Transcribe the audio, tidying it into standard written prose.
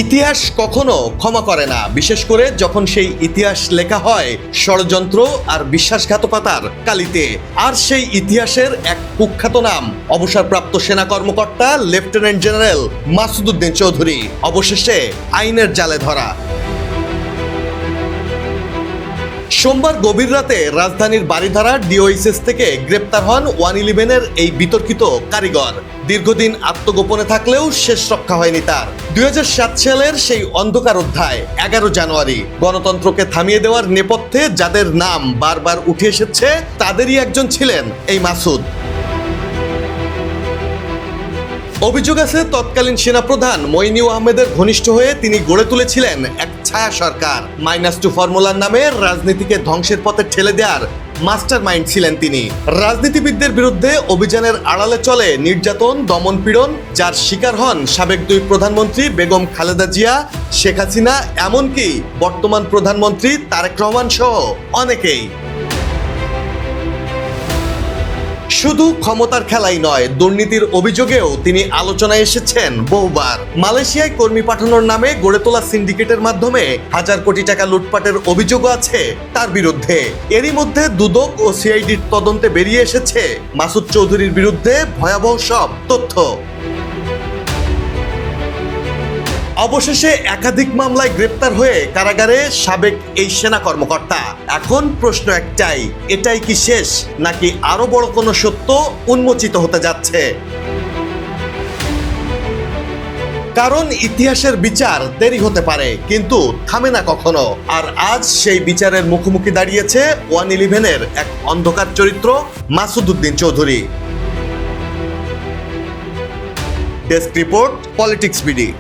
ইতিহাস কখনো ক্ষমা করে না, বিশেষ করে যখন সেই ইতিহাস লেখা হয় ষড়যন্ত্র আর বিশ্বাসঘাতকতার কালিতে। আর সেই ইতিহাসের এক কুখ্যাত নাম অবসরপ্রাপ্ত সেনা কর্মকর্তা লেফটেন্যান্ট জেনারেল মাসুদ উদ্দিন চৌধুরী অবশেষে আইনের জালে ধরা। সোমবার গভীর রাতে রাজধানীর বারিধারা ডিওএইচএস থেকে গ্রেপ্তার হন 111-এর এই বিতর্কিত কারিগর। দীর্ঘদিন আত্মগোপনে থাকলেও শেষ রক্ষা হয়নি তার। 2007 সালের সেই অন্ধকার অধ্যায় 11 জানুয়ারি গণতন্ত্রকে থামিয়ে দেওয়ার নেপথ্যে যাদের নাম বারবার উঠে এসেছে তাদেরই একজন ছিলেন এই মাসুদ। অভিযোগ আছে তৎকালীন সেনাপ্রধান মইনুল আহমেদের ঘনিষ্ঠ হয়ে তিনি গড়ে তুলেছিলেন এক ছায়া সরকার। -2 ফর্মুলার নামে রাজনীতিকে ধ্বংসের পথে ঠেলে দেওয়ার মাস্টার মাইন্ড ছিলেন তিনি। রাজনীতিবিদদের বিরুদ্ধে অভিযানের আড়ালে চলে নির্যাতন, দমনপীড়ন, যার শিকার হন সাবেক 2 প্রধানমন্ত্রী বেগম খালেদা জিয়া, শেখ হাসিনা, এমনকি বর্তমান প্রধানমন্ত্রী তারেক রহমান সহ অনেকেই। শুধু ক্ষমতার খেলাই নয়, দুর্নীতির অভিযোগেও তিনি আলোচনায় এসেছেন বহুবার। মালয়েশিয়ায় কর্মী পাঠানোর নামে গড়ে তোলা সিন্ডিকেটের মাধ্যমে হাজার কোটি টাকা লুটপাটের অভিযোগও আছে তার বিরুদ্ধে। এরই মধ্যে দুদক ও সিআইডির তদন্তে বেরিয়ে এসেছে মাসুদ চৌধুরীর বিরুদ্ধে ভয়াবহ সব তথ্য। অবশেষে একাধিক মামলায় গ্রেপ্তার হয়ে কারাগারে সাবেক এই সেনা কর্মকর্তা। এখন প্রশ্ন একটাই, এটাই কি শেষ, নাকি আরো বড় কোনো সত্য উন্মোচিত হতে যাচ্ছে? কারণ ইতিহাসের বিচার দেরি হতে পারে, কিন্তু থামে না কখনো। আর আজ সেই বিচারের মুখোমুখি দাঁড়িয়েছে 111-এর এক অন্ধকার চরিত্র Masud Uddin Chowdhury. Desk report, politics BD.